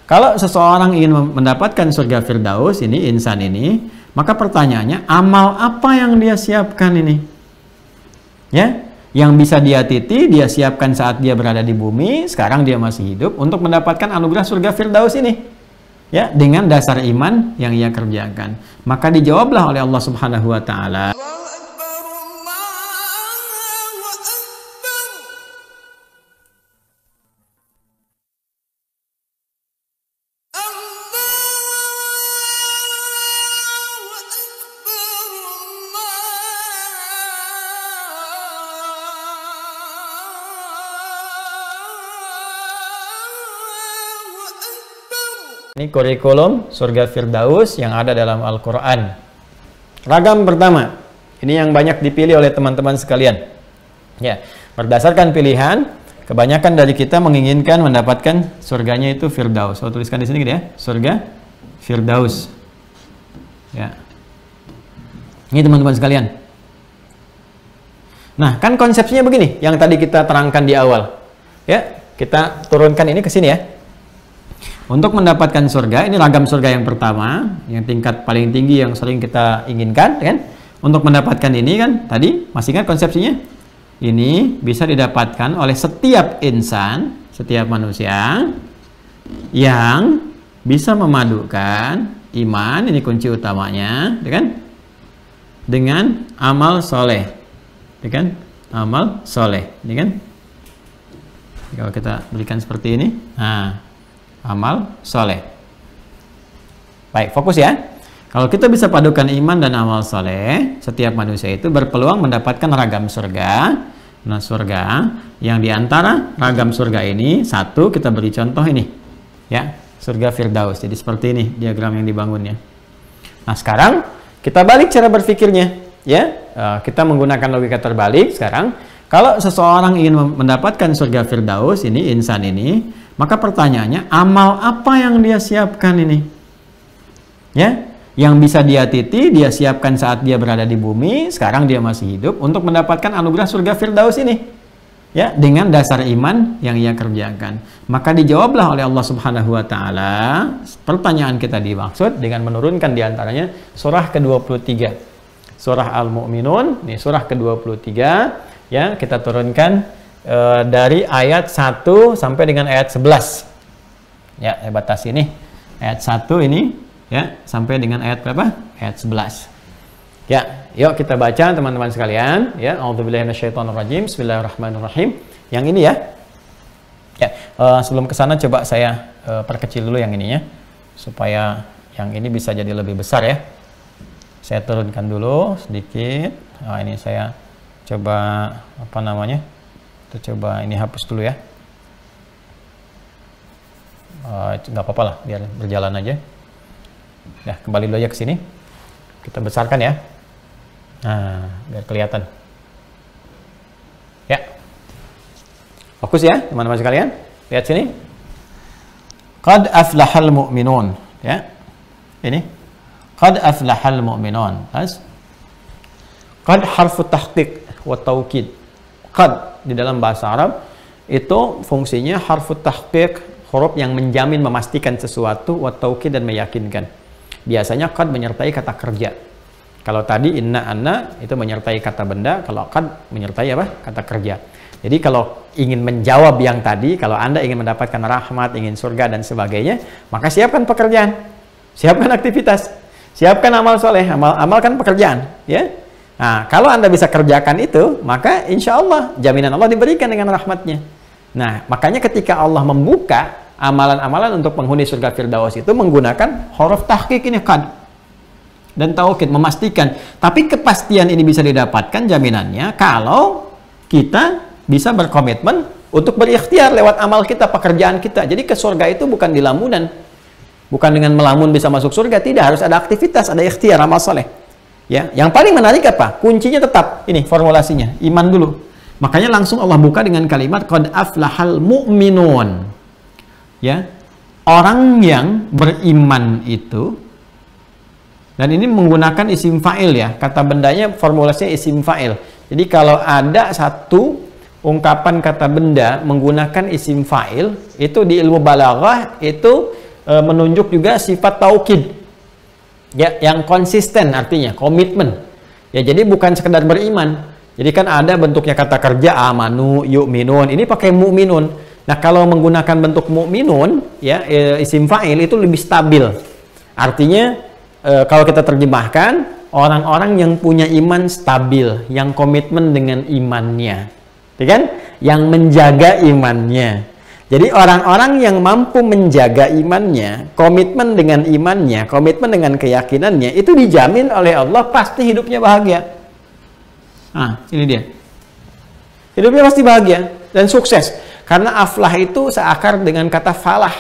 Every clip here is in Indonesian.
kalau seseorang ingin mendapatkan surga Firdaus ini, insan ini, maka pertanyaannya, amal apa yang dia siapkan ini? Ya, yang bisa dia titi, dia siapkan saat dia berada di bumi, sekarang dia masih hidup untuk mendapatkan anugerah surga Firdaus ini. Ya, dengan dasar iman yang ia kerjakan. Maka dijawablah oleh Allah Subhanahu wa taala. Ini kurikulum surga Firdaus yang ada dalam Al-Quran. Ragam pertama, ini yang banyak dipilih oleh teman-teman sekalian. Ya, berdasarkan pilihan, kebanyakan dari kita menginginkan mendapatkan surganya itu Firdaus. Saya tuliskan di sini gitu ya, surga Firdaus. Ya, ini teman-teman sekalian. Nah, kan konsepsinya begini, yang tadi kita terangkan di awal. Ya, kita turunkan ini ke sini ya. Untuk mendapatkan surga, ini ragam surga yang pertama, yang tingkat paling tinggi yang sering kita inginkan, kan? Untuk mendapatkan ini kan, tadi masih ingat konsepsinya? Ini bisa didapatkan oleh setiap insan, setiap manusia yang bisa memadukan iman, ini kunci utamanya, kan? Dengan amal soleh, kan? Amal soleh, kan? Kalau kita berikan seperti ini, nah. Amal soleh. Baik, fokus ya. Kalau kita bisa padukan iman dan amal soleh, setiap manusia itu berpeluang mendapatkan ragam surga. Nah, surga yang diantara ragam surga ini, satu kita beri contoh ini, ya, surga Firdaus. Jadi seperti ini diagram yang dibangunnya. Nah, sekarang kita balik cara berpikirnya, ya. Kita menggunakan logika terbalik sekarang. Kalau seseorang ingin mendapatkan surga Firdaus ini, insan ini, maka pertanyaannya, amal apa yang dia siapkan ini? Ya, yang bisa dia titi, dia siapkan saat dia berada di bumi, sekarang dia masih hidup untuk mendapatkan anugerah surga Firdaus ini. Ya, dengan dasar iman yang ia kerjakan. Maka dijawablah oleh Allah Subhanahu wa taala pertanyaan kita dimaksud dengan menurunkan diantaranya surah ke-23. Surah Al-Mu'minun, ini surah ke-23 ya, kita turunkan dari ayat 1 sampai dengan ayat 11. Ya, saya batasi ini. Ayat 1 ini ya, sampai dengan ayat berapa? Ayat 11. Ya, yuk kita baca teman-teman sekalian, ya. A'udzubillahi minasyaitonirrajim. Bismillahirrahmanirrahim. Yang ini ya. Ya, sebelum ke sana coba saya perkecil dulu yang ininya supaya yang ini bisa jadi lebih besar ya. Saya turunkan dulu sedikit. Nah, ini saya coba apa namanya? Kita coba ini hapus dulu ya. Nggak apa-apa lah, biar berjalan aja. Nah, kembali dulu aja ke sini. Kita besarkan ya. Nah, biar kelihatan. Ya. Fokus ya, teman-teman sekalian. Lihat sini. Qad aflahal mu'minun. Ya. Ini. Qad aflahal mu'minun. Qad harfu tahqiq wa taukid. Qad di dalam bahasa Arab itu fungsinya harfu tahqiq, huruf yang menjamin, memastikan sesuatu, wa taukid, dan meyakinkan. Biasanya qad menyertai kata kerja. Kalau tadi inna anna itu menyertai kata benda, kalau qad menyertai apa? Kata kerja. Jadi kalau ingin menjawab yang tadi, kalau Anda ingin mendapatkan rahmat, ingin surga dan sebagainya, maka siapkan pekerjaan, siapkan aktivitas, siapkan amal soleh, amalkan pekerjaan, ya. Nah, kalau Anda bisa kerjakan itu, maka insya Allah jaminan Allah diberikan dengan rahmatnya. Nah, makanya ketika Allah membuka amalan-amalan untuk penghuni surga Firdaus itu menggunakan huruf tahqiq ini, qad dan taukid, memastikan. Tapi kepastian ini bisa didapatkan jaminannya kalau kita bisa berkomitmen untuk berikhtiar lewat amal kita, pekerjaan kita. Jadi ke surga itu bukan di lamunan, bukan dengan melamun bisa masuk surga, tidak, harus ada aktivitas, ada ikhtiar, amal soleh. Ya, yang paling menarik apa? Kuncinya tetap ini formulasinya, iman dulu. Makanya langsung Allah buka dengan kalimat qad aflahal mu'minun. Ya. Orang yang beriman itu, dan ini menggunakan isim fa'il ya. Kata bendanya formulasinya isim fa'il. Jadi kalau ada satu ungkapan kata benda menggunakan isim fa'il, itu di ilmu balaghah itu menunjuk juga sifat taukid. Ya, yang konsisten artinya komitmen. Ya, jadi bukan sekedar beriman. Jadi kan ada bentuknya kata kerja amanu, yu'minun. Ini pakai mu'minun. Nah, kalau menggunakan bentuk mu'minun, ya isim fa'il itu lebih stabil. Artinya kalau kita terjemahkan, orang-orang yang punya iman stabil, yang komitmen dengan imannya. Ya kan? Yang menjaga imannya. Jadi orang-orang yang mampu menjaga imannya, komitmen dengan imannya, komitmen dengan keyakinannya, itu dijamin oleh Allah pasti hidupnya bahagia. Nah, ini dia. Hidupnya pasti bahagia dan sukses. Karena aflah itu seakar dengan kata falah.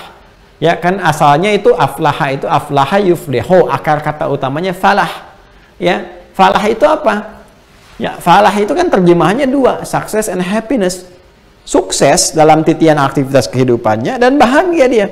Ya kan, asalnya itu aflaha yuflihu, akar kata utamanya falah. Ya, falah itu apa? Ya, falah itu kan terjemahannya dua, success and happiness. Sukses dalam titian aktivitas kehidupannya dan bahagia dia.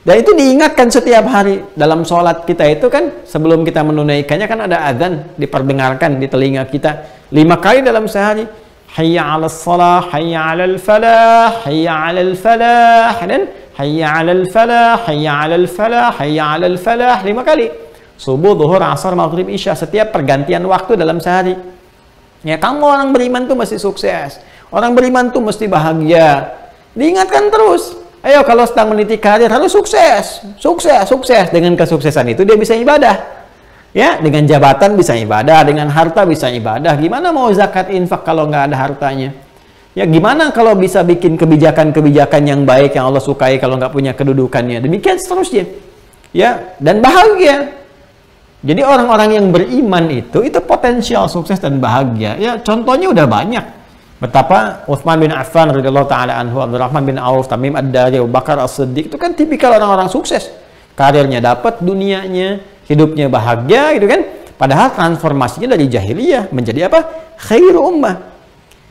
Dan itu diingatkan setiap hari dalam sholat kita itu kan, sebelum kita menunaikannya kan ada adzan diperdengarkan di telinga kita 5 kali dalam sehari. Hayya 'alas shalah, hayya 'alal falah, hayya 'alal falah, dan hayya 'alal falah, hayya 'alal falah, hayya 'alal falah 5 kali. Subuh, zuhur, asar, maghrib, isya, setiap pergantian waktu dalam sehari. Ya, kamu orang beriman tuh mesti sukses. Orang beriman tuh mesti bahagia. Diingatkan terus. Ayo, kalau sedang meniti karir harus sukses. Sukses, sukses. Dengan kesuksesan itu dia bisa ibadah. Ya, dengan jabatan bisa ibadah, dengan harta bisa ibadah. Gimana mau zakat infak kalau nggak ada hartanya? Ya, gimana kalau bisa bikin kebijakan-kebijakan yang baik yang Allah sukai kalau nggak punya kedudukannya? Demikian seterusnya. Ya, dan bahagia. Jadi orang-orang yang beriman itu potensial sukses dan bahagia. Ya, contohnya udah banyak. Betapa Utsman bin Affan radhiyallahu taala anhu, Abdurrahman bin Auf, Tamim ad-Dari, Abu Bakar as-Siddiq itu kan tipikal orang-orang sukses. Karirnya dapat, dunianya, hidupnya bahagia gitu kan. Padahal transformasinya dari jahiliyah menjadi apa? Khairu ummah.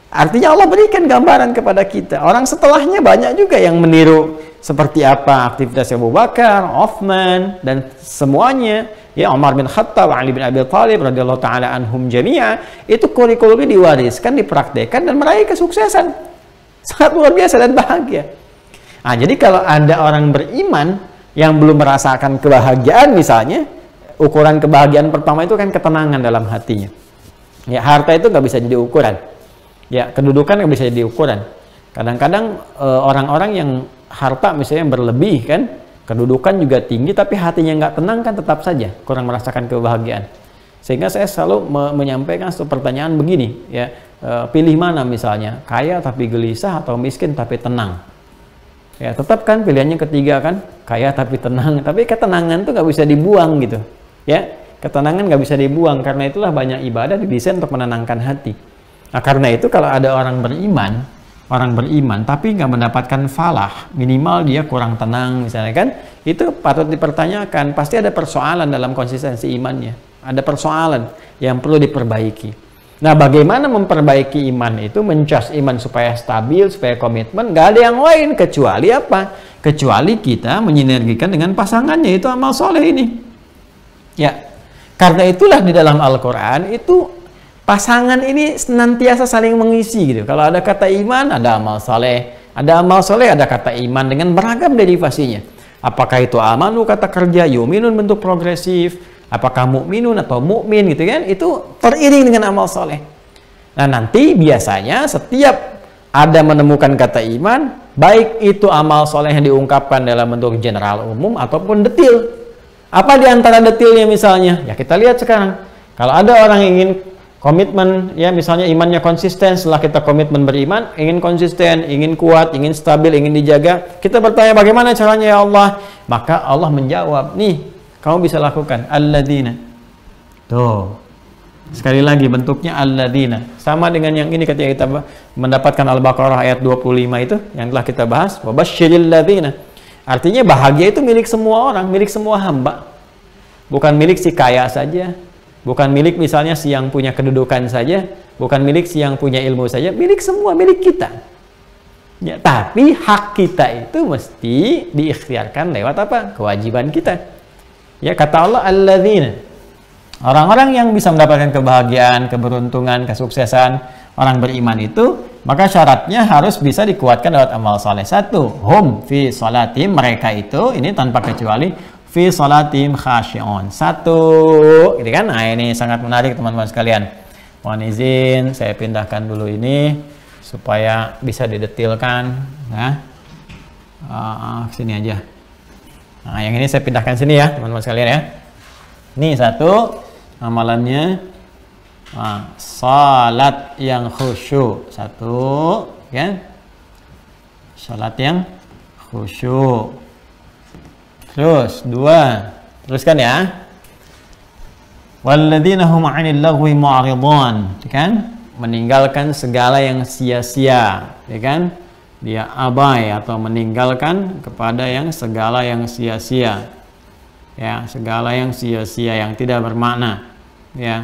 Artinya Allah berikan gambaran kepada kita. Orang setelahnya banyak juga yang meniru seperti apa aktivitas Abu Bakar, Utsman dan semuanya. Ya, Umar bin Khattab, Ali bin Abi Thalib radhiyallahu taala anhum jami'a, itu kurikulumnya diwariskan, dipraktekkan dan meraih kesuksesan. Sangat luar biasa dan bahagia. Nah, jadi kalau ada orang beriman yang belum merasakan kebahagiaan misalnya, ukuran kebahagiaan pertama itu kan ketenangan dalam hatinya. Ya, harta itu nggak bisa jadi ukuran. Ya, kedudukan nggak bisa jadi ukuran. Kadang-kadang orang-orang yang harta misalnya berlebih kan, kedudukan juga tinggi tapi hatinya nggak tenang kan tetap saja kurang merasakan kebahagiaan. Sehingga saya selalu menyampaikan satu pertanyaan begini, ya, pilih mana misalnya, kaya tapi gelisah atau miskin tapi tenang. Ya, tetap kan pilihannya ketiga kan, kaya tapi tenang. Tapi ketenangan tuh nggak bisa dibuang gitu. Ya, ketenangan nggak bisa dibuang, karena itulah banyak ibadah didesain untuk menenangkan hati. Nah, karena itu kalau ada orang beriman tapi nggak mendapatkan falah, minimal dia kurang tenang misalnya kan, itu patut dipertanyakan. Pasti ada persoalan dalam konsistensi imannya, ada persoalan yang perlu diperbaiki. Nah, bagaimana memperbaiki iman itu, mencas iman supaya stabil, supaya komitmen? Nggak ada yang lain kecuali apa? Kecuali kita menyinergikan dengan pasangannya, itu amal soleh ini. Ya, karena itulah di dalam Al-Quran itu pasangan ini senantiasa saling mengisi gitu. Kalau ada kata iman, ada amal soleh. Ada amal soleh, ada kata iman dengan beragam derivasinya. Apakah itu amanu kata kerja, yuminun bentuk progresif, apakah mukminun atau mukmin gitu kan? Itu teriring dengan amal soleh. Nah, nanti biasanya setiap ada menemukan kata iman, baik itu amal soleh yang diungkapkan dalam bentuk general umum ataupun detil. Apa di antara detilnya misalnya? Ya, kita lihat sekarang. Kalau ada orang yang ingin komitmen, ya misalnya imannya konsisten, setelah kita komitmen beriman, ingin konsisten, ingin kuat, ingin stabil, ingin dijaga, kita bertanya bagaimana caranya ya Allah? Maka Allah menjawab, nih kamu bisa lakukan alladzina. Tuh, sekali lagi bentuknya alladzina, sama dengan yang ini ketika kita mendapatkan Al-Baqarah ayat 25 itu yang telah kita bahas, wabasyiril ladzina. Artinya bahagia itu milik semua orang, milik semua hamba, bukan milik si kaya saja. Bukan milik misalnya si yang punya kedudukan saja, bukan milik si yang punya ilmu saja, milik semua, milik kita. Ya, tapi hak kita itu mesti diikhtiarkan lewat apa? Kewajiban kita. Ya, kata Allah alladzina. Orang-orang yang bisa mendapatkan kebahagiaan, keberuntungan, kesuksesan, orang beriman itu maka syaratnya harus bisa dikuatkan lewat amal saleh. Satu, hum fi sholatim, mereka itu, ini tanpa kecuali, fi sholatim khashi'un. Satu, gitu kan? Nah, ini sangat menarik teman-teman sekalian. Mohon izin, saya pindahkan dulu ini supaya bisa didetilkan. Nah, sini aja. Nah, yang ini saya pindahkan sini ya, teman-teman sekalian ya. Ini satu, amalannya salat yang khusyuk. Satu, ya. Salat yang khusyuk. Terus, dua. Teruskan ya. Walladzina hum 'anil lagwi mu'ridun, kan? Meninggalkan segala yang sia-sia, ya kan? Dia abai atau meninggalkan kepada yang segala yang sia-sia. Ya, segala yang sia-sia yang tidak bermakna, ya.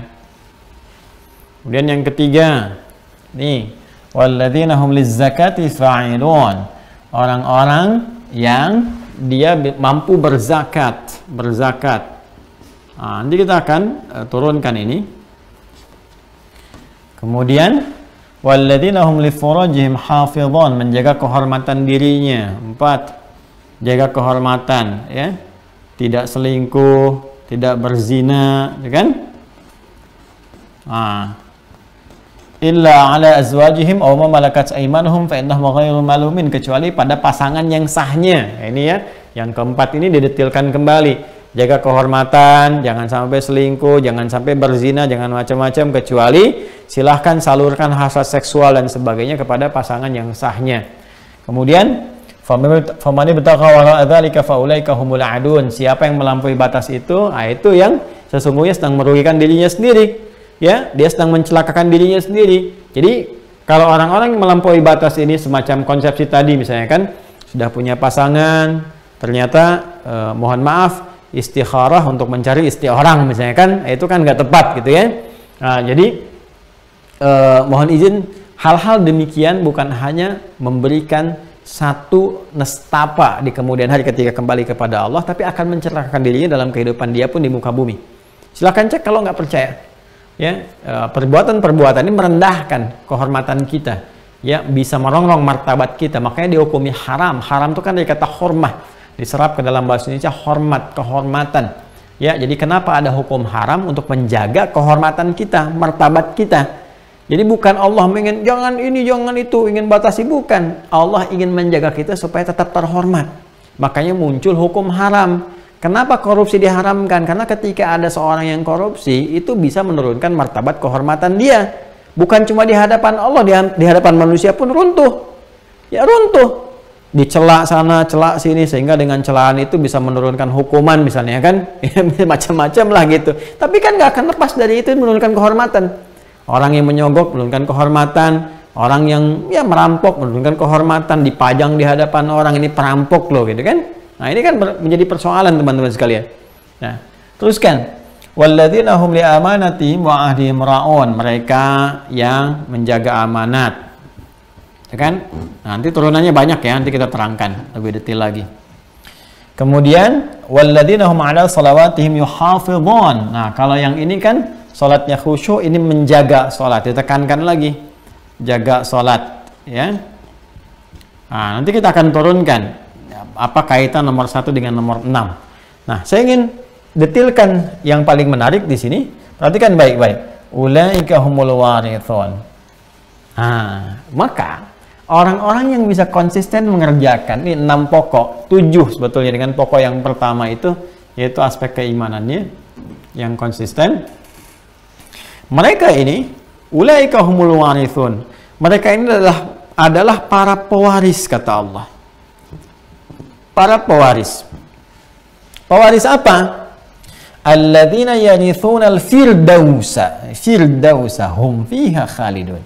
Kemudian yang ketiga, nih, walladzina hum lizzakati fa'ilun. Orang-orang yang dia mampu berzakat. Nah, nanti kita akan turunkan ini. Kemudian walladzina hum li furujihim hafizun, menjaga kehormatan dirinya. 4, jaga kehormatan, ya. Tidak selingkuh, tidak berzina, ya kan? Illa ala azwajihim aw ma malakat aymanuhum fa innahum ghairu malumin, kecuali pada pasangan yang sahnya. Ini ya, yang keempat ini didetilkan kembali. Jaga kehormatan, jangan sampai selingkuh, jangan sampai berzina, jangan macam-macam, kecuali silahkan salurkan hasrat seksual dan sebagainya kepada pasangan yang sahnya. Kemudian famani betaka wara dzalika faulaika humul adun, siapa yang melampaui batas itu, itu yang sesungguhnya sedang merugikan dirinya sendiri, ya, dia sedang mencelakakan dirinya sendiri. Jadi kalau orang-orang yang melampaui batas ini, semacam konsepsi tadi misalnya kan, sudah punya pasangan, ternyata mohon maaf istikharah untuk mencari istri orang misalnya kan, itu kan nggak tepat gitu ya. Nah, jadi mohon izin, hal-hal demikian bukan hanya memberikan satu nestapa di kemudian hari ketika kembali kepada Allah, tapi akan mencelakakan dirinya dalam kehidupan dia pun di muka bumi. Silahkan cek kalau nggak percaya. Ya, perbuatan-perbuatan ini merendahkan kehormatan kita, ya, bisa merongrong martabat kita, makanya dihukumi haram. Haram itu kan dari kata hormah, diserap ke dalam bahasa Indonesia hormat, kehormatan. Ya, jadi kenapa ada hukum haram? Untuk menjaga kehormatan kita, martabat kita. Jadi bukan Allah ingin jangan ini, jangan itu, ingin batasi, bukan. Allah ingin menjaga kita supaya tetap terhormat. Makanya muncul hukum haram. Kenapa korupsi diharamkan? Karena ketika ada seorang yang korupsi, itu bisa menurunkan martabat kehormatan dia. Bukan cuma di hadapan Allah, di hadapan manusia pun runtuh. Ya runtuh. Dicela sana, celak sini, sehingga dengan celaan itu bisa menurunkan hukuman misalnya kan. Macam-macam lah gitu. Tapi kan nggak akan lepas dari itu, menurunkan kehormatan. Orang yang menyogok menurunkan kehormatan, orang yang ya merampok menurunkan kehormatan, dipajang di hadapan orang, ini perampok loh gitu kan. Nah, ini kan menjadi persoalan teman-teman sekalian. Nah, teruskan. Walladzina hum li amanatihim wa ahdihim ra'un, mereka yang menjaga amanat. Ya kan? Nanti turunannya banyak ya, nanti kita terangkan lebih detail lagi. Kemudian walladzina hum 'ala shalawatihim yuhafizun. Nah, kalau yang ini kan salatnya khusyuk, ini menjaga salat, ditekankan lagi. Jaga salat, ya. Nah, nanti kita akan turunkan apa kaitan nomor 1 dengan nomor 6. Nah, saya ingin detilkan yang paling menarik di sini. Perhatikan baik-baik. Ulaika humul warithun. Nah, maka orang-orang yang bisa konsisten mengerjakan ini 6 pokok, 7 sebetulnya dengan pokok yang pertama itu, yaitu aspek keimanannya yang konsisten. Mereka ini ulaika humul warithun. Mereka ini adalah para pewaris, kata Allah. Para pewaris. Pewaris apa? Alladzina yarithuna al-firdausa. Firdausa hum fiha khalidun.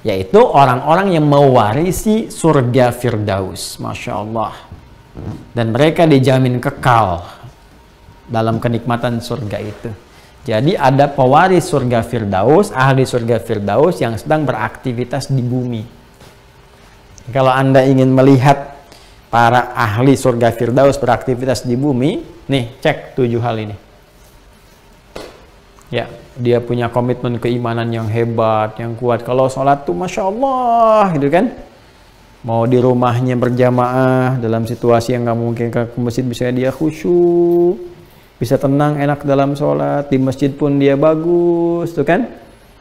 Yaitu orang-orang yang mewarisi surga Firdaus. Masya Allah. Dan mereka dijamin kekal dalam kenikmatan surga itu. Jadi ada pewaris surga Firdaus, ahli surga Firdaus yang sedang beraktivitas di bumi. Kalau Anda ingin melihat para ahli surga Firdaus beraktivitas di bumi, nih cek 7 hal ini. Ya, dia punya komitmen keimanan yang hebat, yang kuat. Kalau sholat tuh Masya Allah gitu kan. Mau di rumahnya berjamaah dalam situasi yang nggak mungkin ke masjid, bisa dia khusyuk, bisa tenang enak dalam sholat. Di masjid pun dia bagus tuh kan.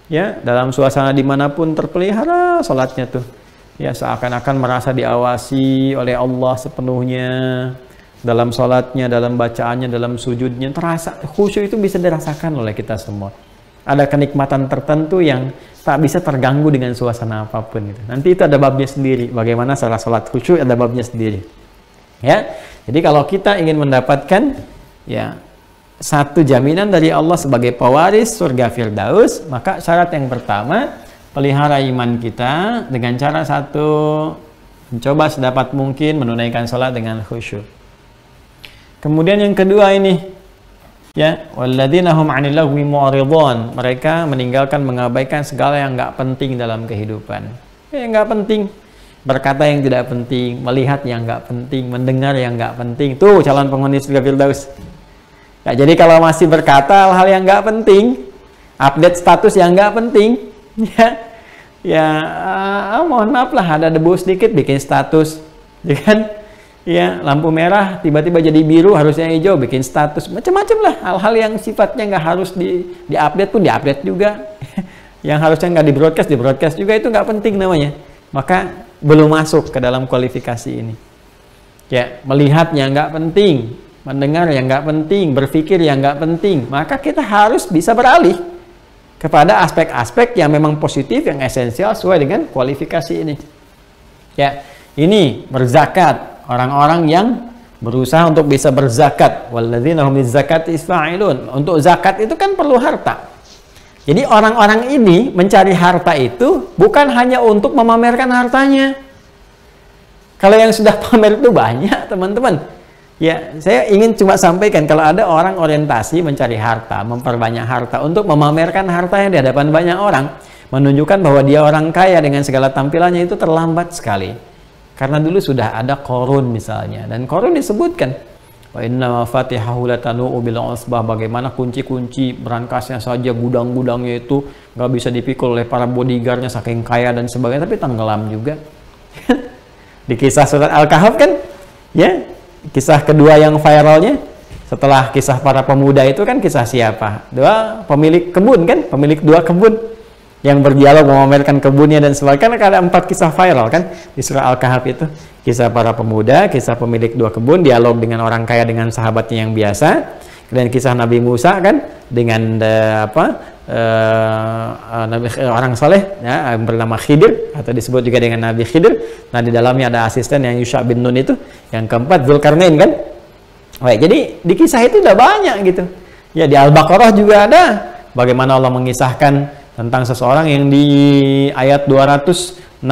Ya, dalam suasana dimanapun terpelihara sholatnya tuh. Ya, seakan-akan merasa diawasi oleh Allah sepenuhnya. Dalam sholatnya, dalam bacaannya, dalam sujudnya, terasa khusyuk itu bisa dirasakan oleh kita semua. Ada kenikmatan tertentu yang tak bisa terganggu dengan suasana apapun gitu. Nanti itu ada babnya sendiri, bagaimana cara sholat khusyuk ada babnya sendiri. Ya, jadi kalau kita ingin mendapatkan ya satu jaminan dari Allah sebagai pewaris surga Firdaus, maka syarat yang pertama, pelihara iman kita dengan cara satu, mencoba sedapat mungkin menunaikan sholat dengan khusyuk. Kemudian yang kedua ini, ya, walladzina hum 'anil lagwi mu'ridun, mereka meninggalkan, mengabaikan segala yang nggak penting dalam kehidupan. Yang nggak penting, berkata yang tidak penting, melihat yang nggak penting, mendengar yang nggak penting. Tuh calon penghuni surga Firdaus. Ya, jadi kalau masih berkata hal-hal yang nggak penting, update status yang nggak penting, mohon maaf lah, ada debu sedikit bikin status, ya kan? Ya, lampu merah tiba-tiba jadi biru, harusnya hijau, bikin status, macam-macam lah. Hal-hal yang sifatnya nggak harus di-update pun di-update juga. Yang harusnya nggak di-broadcast juga, itu nggak penting namanya. Maka belum masuk ke dalam kualifikasi ini. Ya, melihat yang nggak penting, mendengar yang nggak penting, berpikir yang nggak penting. Maka kita harus bisa beralih kepada aspek-aspek yang memang positif, yang esensial sesuai dengan kualifikasi ini. Ya, ini berzakat. Orang-orang yang berusaha untuk bisa berzakat. Walladzina hum lizzakati fa'ilun. Untuk zakat itu kan perlu harta. Jadi orang-orang ini mencari harta itu bukan hanya untuk memamerkan hartanya. Kalau yang sudah pamer itu banyak, teman-teman. Ya, saya ingin cuma sampaikan kalau ada orang orientasi mencari harta, memperbanyak harta untuk memamerkan hartanya di hadapan banyak orang, menunjukkan bahwa dia orang kaya dengan segala tampilannya, itu terlambat sekali. Karena dulu sudah ada Qarun misalnya, dan Qarun disebutkan wa inna mafatihahu latanu'u bil usbah, bagaimana kunci-kunci berangkasnya saja, gudang-gudangnya itu nggak bisa dipikul oleh para bodyguardnya saking kaya dan sebagainya, tapi tenggelam juga. Di kisah surat Al-Kahf kan, ya, kisah kedua yang viralnya setelah kisah para pemuda itu kan kisah siapa? Dua pemilik kebun kan, pemilik dua kebun yang berdialog memamerkan kebunnya dan sebagainya. Kan ada 4 kisah viral kan di surah Al-Kahf itu, kisah para pemuda, kisah pemilik 2 kebun, dialog dengan orang kaya dengan sahabatnya yang biasa, kemudian kisah Nabi Musa kan dengan orang soleh ya, bernama Khidir atau disebut juga dengan Nabi Khidir. Nah, di dalamnya ada asisten yang Yusha bin Nun itu, yang keempat Dzulkarnain kan. Baik, jadi di kisah itu udah banyak gitu ya. Di Al-Baqarah juga ada bagaimana Allah mengisahkan tentang seseorang yang di ayat 266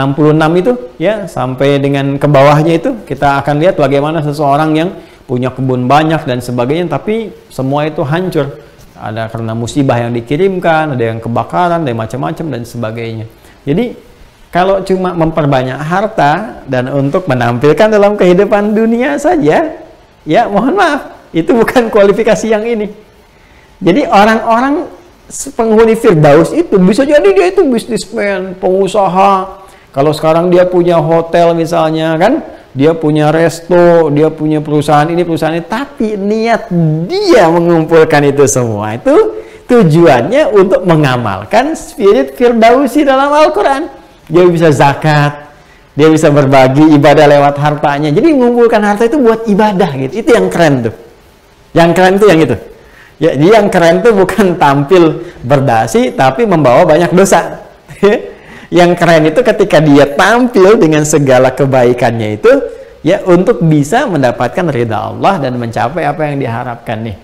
itu ya, sampai dengan ke bawahnya itu kita akan lihat bagaimana seseorang yang punya kebun banyak dan sebagainya, tapi semua itu hancur. Ada karena musibah yang dikirimkan, ada yang kebakaran, ada yang macam-macam dan sebagainya. Jadi kalau cuma memperbanyak harta dan untuk menampilkan dalam kehidupan dunia saja, ya mohon maaf, itu bukan kualifikasi yang ini. Jadi orang-orang penghuni Firdaus itu bisa jadi dia itu bisnismen, pengusaha. Kalau sekarang dia punya hotel misalnya kan, dia punya resto, dia punya perusahaan ini, perusahaan ini, tapi niat dia mengumpulkan itu semua itu tujuannya untuk mengamalkan spirit Firdausi dalam Al-Quran. Dia bisa zakat, dia bisa berbagi ibadah lewat hartanya. Jadi mengumpulkan harta itu buat ibadah gitu. Itu yang keren tuh. Yang keren itu yang itu. Ya, dia yang keren tuh bukan tampil berdasi tapi membawa banyak dosa. Yang keren itu ketika dia tampil dengan segala kebaikannya itu ya, untuk bisa mendapatkan ridha Allah dan mencapai apa yang diharapkan nih.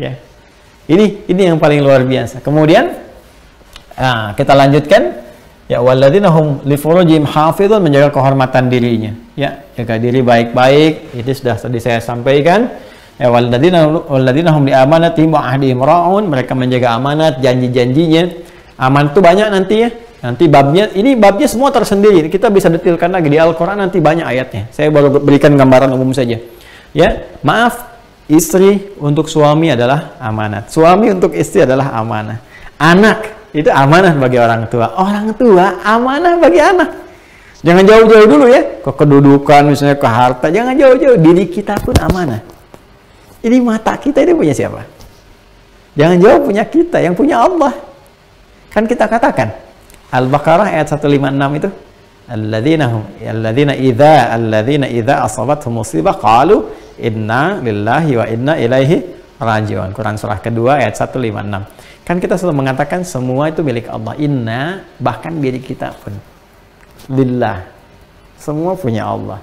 Ya. Ini yang paling luar biasa. Kemudian kita lanjutkan ya, walladzina hum li furujihim hafizun, menjaga kehormatan dirinya. Ya, jaga diri baik-baik. Itu sudah tadi saya sampaikan. Ya, walladzina hum li amanatihim wa ahdihim ra'un, mereka menjaga amanat, janji-janjinya. Amanat itu banyak nanti ya. Nanti babnya, ini babnya semua tersendiri. Kita bisa detailkan lagi di Al-Quran, nanti banyak ayatnya. Saya baru berikan gambaran umum saja. Ya, maaf, Istri untuk suami adalah amanat. Suami untuk istri adalah amanah. Anak itu amanah bagi orang tua. Orang tua amanah bagi anak. Jangan jauh-jauh dulu ya. Ke kedudukan, misalnya ke harta. Jangan jauh-jauh. Diri kita pun amanah. Ini mata kita ini punya siapa? Jangan jauh punya kita. Yang punya Allah. Kan kita katakan. Al-Baqarah ayat 156 itu. Alladzina idza asabathum musibah qalu inna lillahi wa inna ilaihi raji'un. Quran surah kedua ayat 156. Kan kita selalu mengatakan semua itu milik Allah. Inna, bahkan diri kita pun lillah. Semua punya Allah.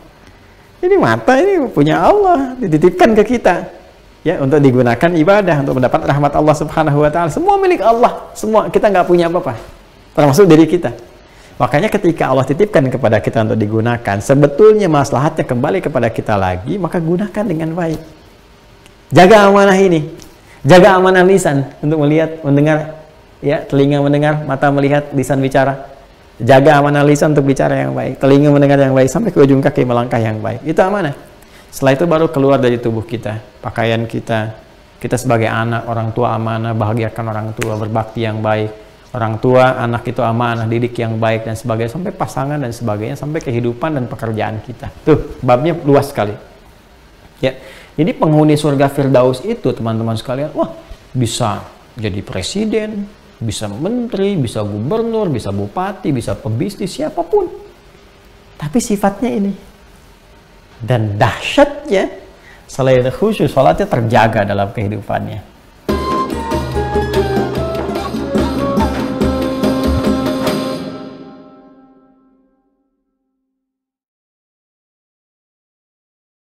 Ini mata ini punya Allah, dititipkan ke kita. Ya, untuk digunakan ibadah, untuk mendapat rahmat Allah Subhanahu wa taala. Semua milik Allah. Semua, kita nggak punya apa-apa. Termasuk diri kita. Makanya ketika Allah titipkan kepada kita untuk digunakan, sebetulnya maslahatnya kembali kepada kita lagi, maka gunakan dengan baik. Jaga amanah ini. Jaga amanah lisan untuk melihat, mendengar, ya, telinga mendengar, mata melihat, lisan bicara. Jaga amanah lisan untuk bicara yang baik, telinga mendengar yang baik, sampai ke ujung kaki melangkah yang baik. Itu amanah. Setelah itu baru keluar dari tubuh kita, pakaian kita. Kita sebagai anak, orang tua amanah, bahagiakan orang tua, berbakti yang baik. Orang tua, anak itu amanah, didik yang baik dan sebagainya, sampai pasangan dan sebagainya, sampai kehidupan dan pekerjaan kita. Tuh, babnya luas sekali. Ya, jadi penghuni surga Firdaus itu, teman-teman sekalian, wah, bisa jadi presiden, bisa menteri, bisa gubernur, bisa bupati, bisa pebisnis, siapapun. Tapi sifatnya ini. Dan dahsyatnya, selain khusyuk, sholatnya terjaga dalam kehidupannya.